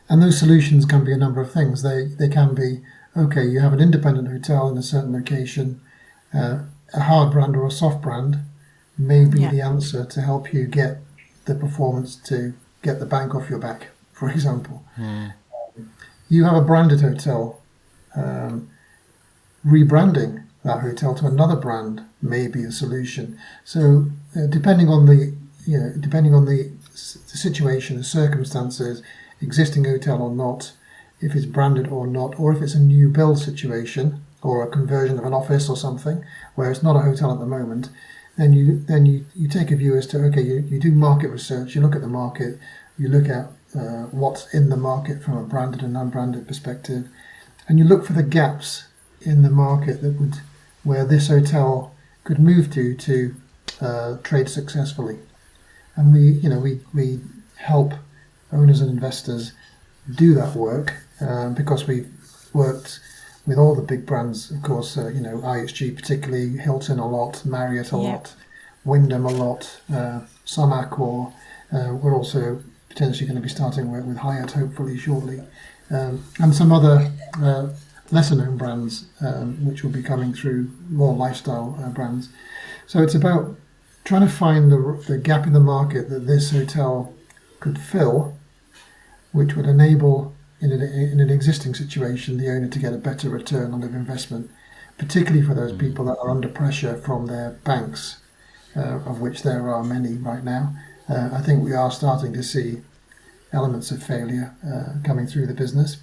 And those solutions can be a number of things. They can be, okay, you have an independent hotel in a certain location, a hard brand or a soft brand may be the answer to help you get the performance to get the bank off your back, for example. You have a branded hotel, rebranding that hotel to another brand may be a solution. So depending on the situation, the circumstances, existing hotel or not, if it's branded or not, or if it's a new build situation or a conversion of an office or something where it's not a hotel at the moment, then you take a view as to, okay, you do market research, you look at the market, you look at what's in the market from a branded and unbranded perspective, and you look for the gaps in the market where this hotel could move to trade successfully. And we help owners and investors do that work because we've worked with all the big brands, of course, IHG particularly, Hilton a lot, Marriott a lot, Wyndham a lot, some Accor. We're also potentially going to be starting work with Hyatt hopefully shortly, and some other lesser known brands which will be coming through, more lifestyle brands. So it's about trying to find the gap in the market that this hotel could fill, which would enable, in an existing situation, the owner to get a better return on their investment, particularly for those people that are under pressure from their banks, of which there are many right now. I think we are starting to see elements of failure coming through the business,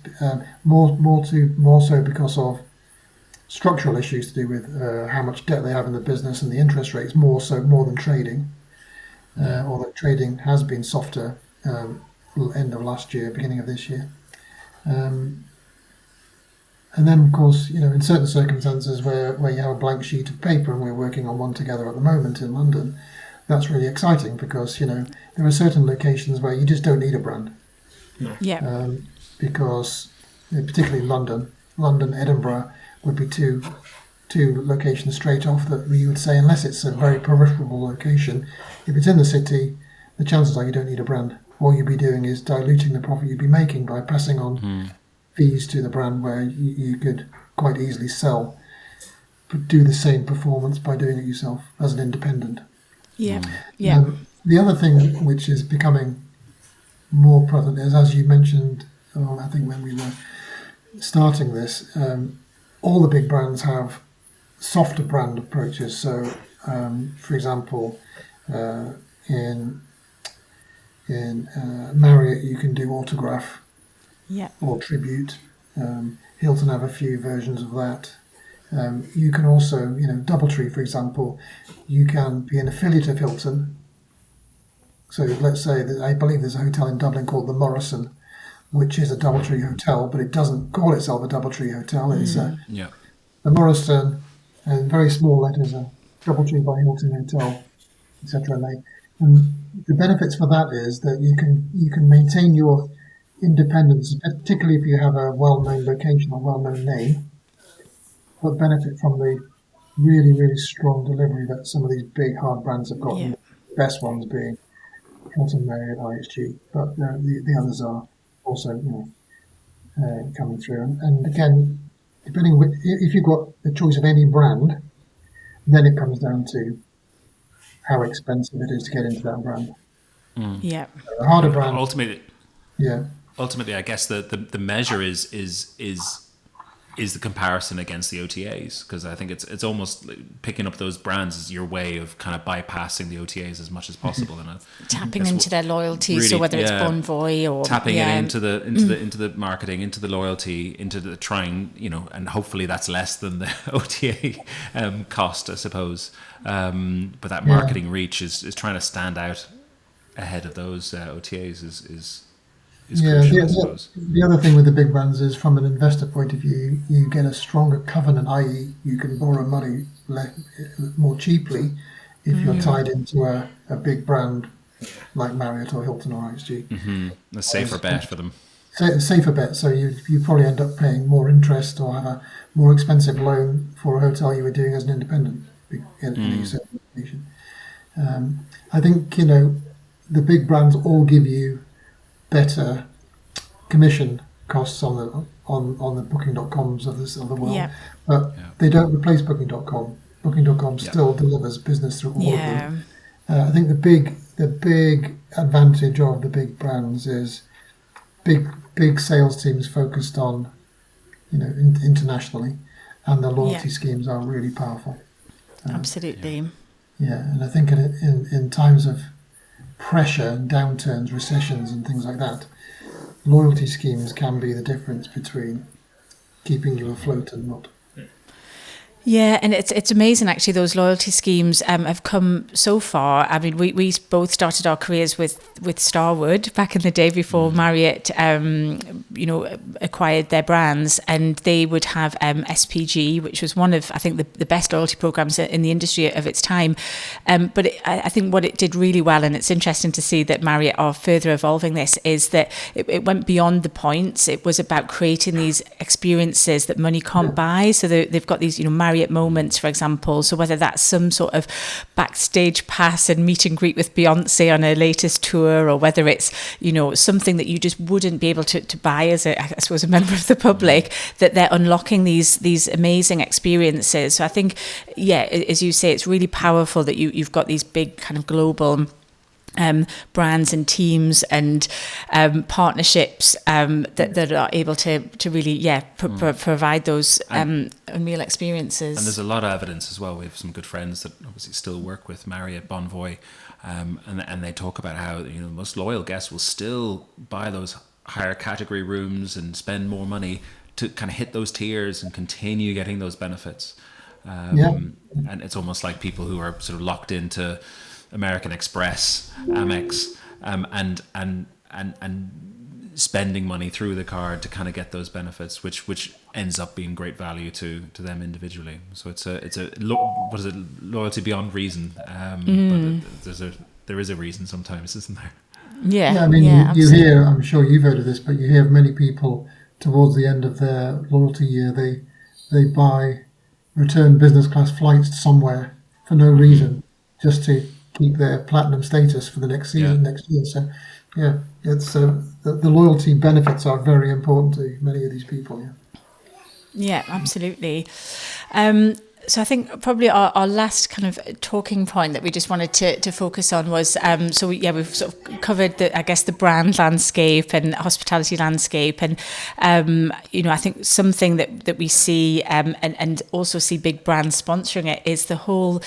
more so because of structural issues to do with how much debt they have in the business and the interest rates, more than trading. Although trading has been softer end of last year, beginning of this year. And then, of course, in certain circumstances where you have a blank sheet of paper, and we're working on one together at the moment in London, that's really exciting because, there are certain locations where you just don't need a brand. Because, particularly London, Edinburgh would be two locations straight off that we would say, unless it's a very peripheral location, if it's in the city, the chances are you don't need a brand. All you'd be doing is diluting the profit you'd be making by passing on fees to the brand where you could quite easily sell, but do the same performance by doing it yourself as an independent. The other thing which is becoming more prevalent is, as you mentioned, I think when we were starting this, all the big brands have softer brand approaches. So, for example, in Marriott, you can do autograph or tribute. Hilton have a few versions of that. You can also, DoubleTree, for example, you can be an affiliate of Hilton. So let's say that I believe there's a hotel in Dublin called the Morrison, which is a DoubleTree hotel, but it doesn't call itself a DoubleTree hotel. It's the Morrison, and very small letters, a DoubleTree by Hilton Hotel, etc. And the benefits for that is that you can maintain your independence, particularly if you have a well-known location or well-known name, but benefit from the really, really strong delivery that some of these big hard brands have got. The best ones being Hilton, Marriott, IHG, but the others are also coming through. And again, depending on if you've got the choice of any brand, then it comes down to how expensive it is to get into that brand. A harder brand. Ultimately, I guess the measure is is the comparison against the OTAs, because I think it's almost like picking up those brands is your way of kind of bypassing the OTAs as much as possible, and tapping into their loyalty. Really, so whether it's Bonvoy or tapping it into the marketing, into the loyalty, into the trying, and hopefully that's less than the OTA cost, I suppose. But that marketing reach is trying to stand out ahead of those OTAs is crucial, I suppose. The other thing with the big brands is, from an investor point of view, you get a stronger covenant, i.e. you can borrow money more cheaply if you're tied into a big brand like Marriott or Hilton or IHG. Mm-hmm. A safer bet for them. A safer bet, so you probably end up paying more interest or have a more expensive loan for a hotel you were doing as an independent in a certain location. I think, the big brands all give you better commission costs on the Booking.coms of the world, but they don't replace Booking.com. Booking.com still delivers business through all of them. I think the big advantage of the big brands is big sales teams focused on internationally, and the loyalty schemes are really powerful. Absolutely. And I think in times of pressure and downturns, recessions and things like that, loyalty schemes can be the difference between keeping you afloat and not. Yeah, and it's amazing actually. Those loyalty schemes have come so far. I mean, we both started our careers with Starwood back in the day before Marriott, acquired their brands, and they would have SPG, which was one of, I think, the best loyalty programs in the industry of its time. But I think what it did really well, and it's interesting to see that Marriott are further evolving this, is that it went beyond the points. It was about creating these experiences that money can't buy. So they've got these, Marriott moments, for example. So whether that's some sort of backstage pass and meet and greet with Beyonce on her latest tour, or whether it's, something that you just wouldn't be able to buy as I suppose a member of the public, that they're unlocking these amazing experiences. So I think, as you say, it's really powerful that you've got these big kind of global brands and teams and partnerships that are able to really provide those unreal experiences. And there's a lot of evidence as well. We have some good friends that obviously still work with Marriott, Bonvoy, and they talk about how the most loyal guests will still buy those higher category rooms and spend more money to kind of hit those tiers and continue getting those benefits. And it's almost like people who are sort of locked into American Express, Amex, and spending money through the card to kind of get those benefits, which ends up being great value to them individually. So it's a loyalty beyond reason, but there is a reason sometimes, isn't there? I mean, you hear, I'm sure you've heard of this, but you hear of many people towards the end of their loyalty year, they buy return business class flights somewhere for no reason, just to keep their platinum status for the next season, next year. So, it's the loyalty benefits are very important to many of these people. Yeah, absolutely. So I think probably our last kind of talking point that we just wanted to focus on was, we've sort of covered the brand landscape and hospitality landscape. And, I think something that we see and also see big brands sponsoring it is the whole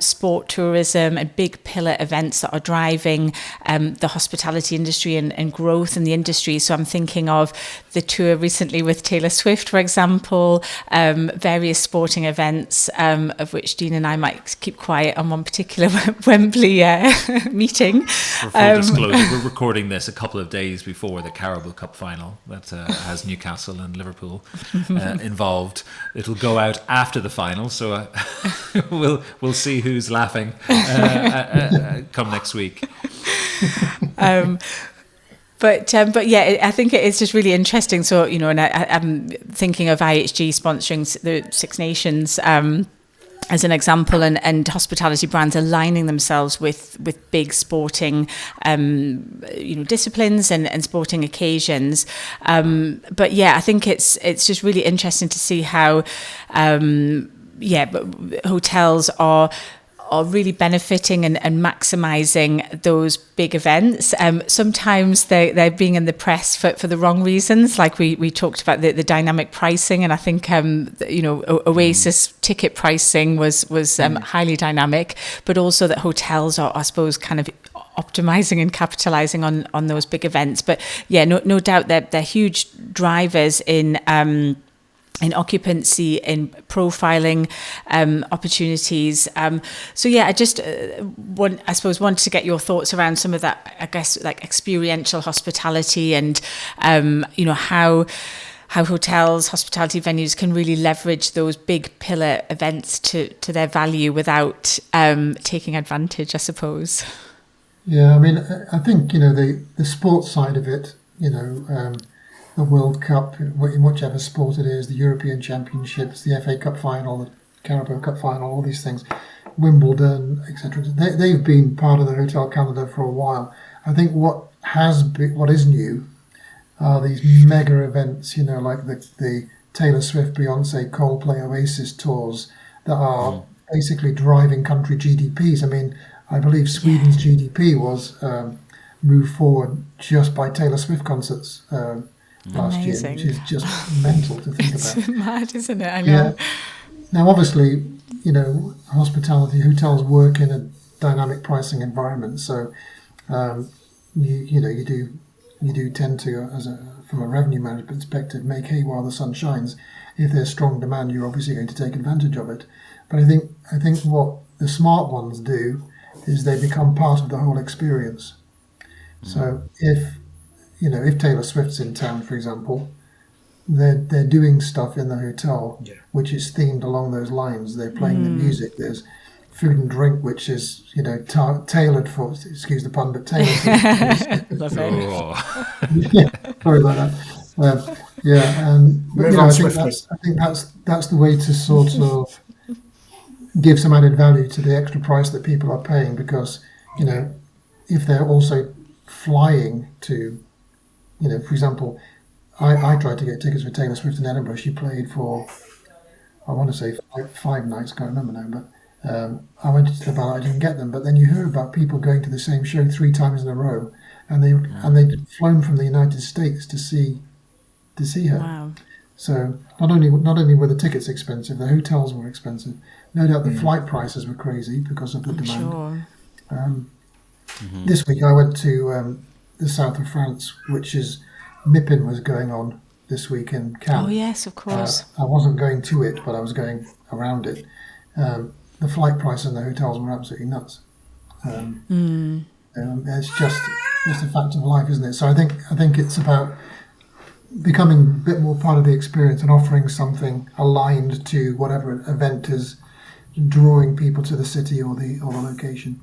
sport tourism and big pillar events that are driving the hospitality industry and growth in the industry. So I'm thinking of the tour recently with Taylor Swift, for example, various sporting events, of which Dean and I might keep quiet on one particular Wembley meeting. For full disclosure, we're recording this a couple of days before the Carabao Cup final that has Newcastle and Liverpool involved. It'll go out after the final, so we'll see who's laughing come next week. But I think it is just really interesting. So, and I'm thinking of IHG sponsoring the Six Nations as an example, and hospitality brands aligning themselves with big sporting, disciplines and sporting occasions. I think it's just really interesting to see how, hotels are are really benefiting and maximising those big events. Sometimes they're being in the press for the wrong reasons, like we talked about the dynamic pricing, and I think Oasis ticket pricing was highly dynamic, but also that hotels are, I suppose, kind of optimizing and capitalizing on those big events. But yeah, no doubt they're huge drivers in occupancy, in profiling opportunities. So yeah, I just wanted to get your thoughts around some of that, I guess, like experiential hospitality and how hotels, hospitality venues can really leverage those big pillar events to their value without taking advantage, I suppose. Yeah, I mean, I think, the sports side of it, the World Cup, in whichever sport it is, the European Championships, the FA Cup final, the Carabao Cup final, all these things, Wimbledon, etc. They've been part of the hotel calendar for a while. I think what is new are these mega events, like the Taylor Swift, Beyonce, Coldplay, Oasis tours that are basically driving country GDPs. I mean, I believe Sweden's GDP was moved forward just by Taylor Swift concerts last year, which is just mental to think about. It's mad, isn't it? I know. Yeah. Now, obviously, hospitality hotels work in a dynamic pricing environment, so you do tend to, from a revenue management perspective, make hay while the sun shines. If there's strong demand, you're obviously going to take advantage of it. But I think what the smart ones do is they become part of the whole experience. So if Taylor Swift's in town, for example, they're doing stuff in the hotel which is themed along those lines. They're playing the music. There's food and drink which is tailored for, excuse the pun, but tailored for. Love it. Yeah, sorry about that. I think that's the way to sort of give some added value to the extra price that people are paying, because if they're also flying to, for example, I tried to get tickets for Taylor Swift in Edinburgh. She played for, I want to say five nights, can't remember now, but I went to the bar, I didn't get them. But then you hear about people going to the same show 3 times in a row, and they'd flown from the United States to see her. Wow. So not only were the tickets expensive, the hotels were expensive. No doubt the flight prices were crazy because of the demand. Sure. This week I went to the south of France, which is MIPIM was going on this week in Cannes. Oh yes, of course. I wasn't going to it, but I was going around it. The flight prices and the hotels were absolutely nuts. It's just a fact of life, isn't it? So I think it's about becoming a bit more part of the experience and offering something aligned to whatever event is drawing people to the city or the location.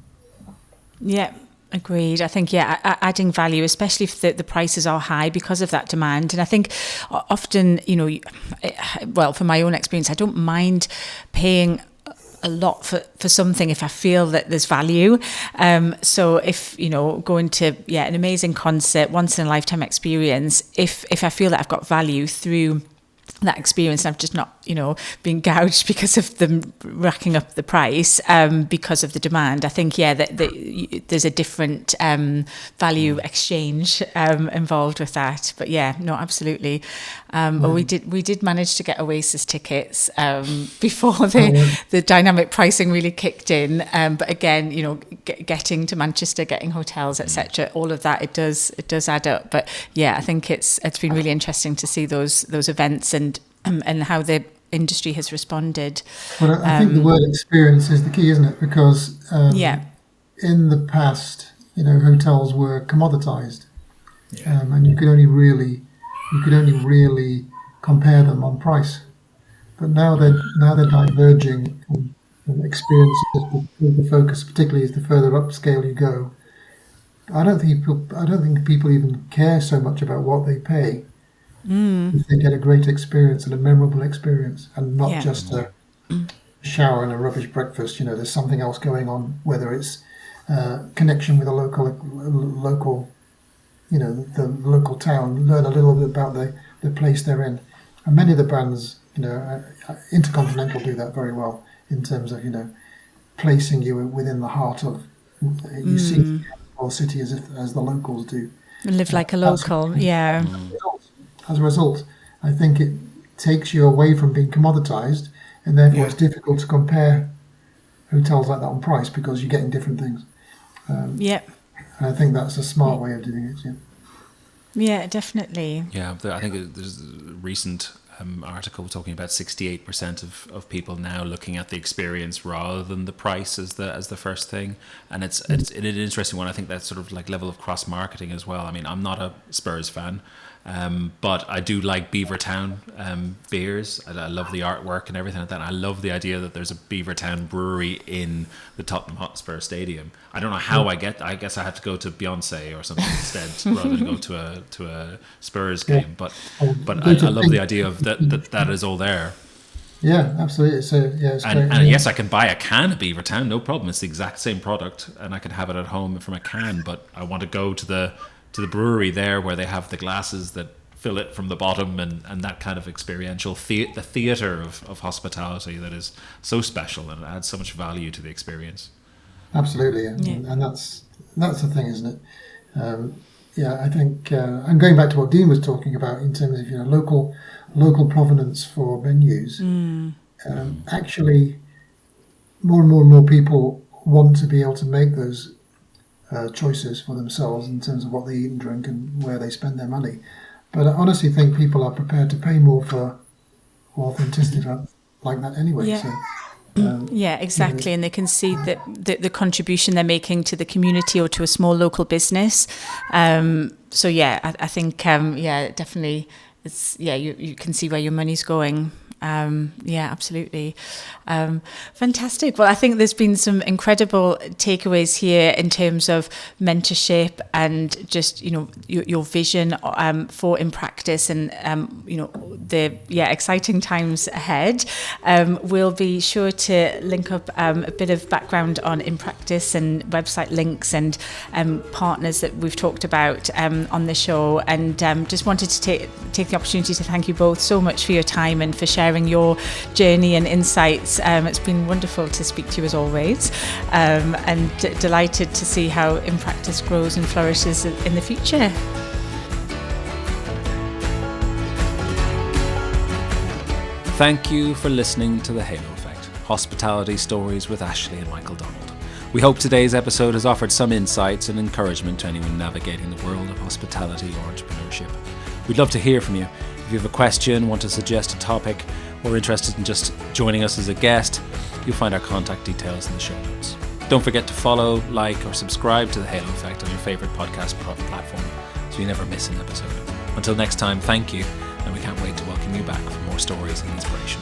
Yeah. Agreed. I think, adding value, especially if the prices are high because of that demand. And I think often, from my own experience, I don't mind paying a lot for something if I feel that there's value. So if, going to, an amazing concert, once in a lifetime experience, if I feel that I've got value through that experience, and I've just not, being gouged because of them racking up the price because of the demand. I think, that there's a different value exchange involved with that. But absolutely. But we did manage to get Oasis tickets before the dynamic pricing really kicked in. But again, getting to Manchester, getting hotels, etc., all of that, it does add up. But I think it's been really interesting to see those events and how the industry has responded. But I think the word experience is the key, isn't it? Because in the past, hotels were commoditized, and you could only really compare them on price. But now they're diverging from experiences with the focus, particularly as the further upscale you go. I don't think people even care so much about what they pay. If they get a great experience and a memorable experience, and not just a shower and a rubbish breakfast. There's something else going on, whether it's connection with a local, the local town, learn a little bit about the place they're in. And many of the brands, Intercontinental do that very well in terms of, placing you within the heart of, you see our city as the locals do. Live like a local, yeah. As a result, I think it takes you away from being commoditized, and therefore it's difficult to compare hotels like that on price because you're getting different things. And I think that's a smart way of doing it. Yeah, definitely. Yeah, I think there's a recent article talking about 68% of people now looking at the experience rather than the price as the first thing, and it's an interesting one. I think that sort of like level of cross marketing as well. I mean, I'm not a Spurs fan, but I do like Beavertown beers. I love the artwork and everything like that. I love the idea that there's a Beavertown brewery in the Tottenham Hotspur Stadium. I don't know how I guess I have to go to Beyonce or something instead rather than go to a Spurs game. But I love the idea of that is all there. Yeah, absolutely. So it's great. And yes, I can buy a can of Beavertown, no problem. It's the exact same product, and I can have it at home from a can. But I want to go to the brewery there where they have the glasses that fill it from the bottom, and that kind of experiential the theatre of hospitality that is so special and adds so much value to the experience. Absolutely, and that's the thing, isn't it? I think and going back to what Dean was talking about in terms of local provenance for venues, actually more and more people want to be able to make those choices for themselves in terms of what they eat and drink and where they spend their money. But I honestly think people are prepared to pay more for authenticity like that anyway. Yeah. So, exactly. And they can see that the contribution they're making to the community or to a small local business. I think, definitely, it's you can see where your money's going. Absolutely. Fantastic. Well, I think there's been some incredible takeaways here in terms of mentorship and just, your vision for InnPractice and, the exciting times ahead. We'll be sure to link up a bit of background on InnPractice and website links and partners that we've talked about on the show. And just wanted to take the opportunity to thank you both so much for your time and for sharing your journey and insights. It's been wonderful to speak to you as always, and delighted to see how InnPractice grows and flourishes in the future. Thank you for listening to The Halo Effect, Hospitality Stories with Ashley and Michael Donald. We hope today's episode has offered some insights and encouragement to anyone navigating the world of hospitality or entrepreneurship. We'd love to hear from you. If you have a question, want to suggest a topic, or interested in just joining us as a guest, you'll find our contact details in the show notes. Don't forget to follow, like, or subscribe to The Halo Effect on your favourite podcast platform so you never miss an episode. Until next time, thank you, and we can't wait to welcome you back for more stories and inspiration.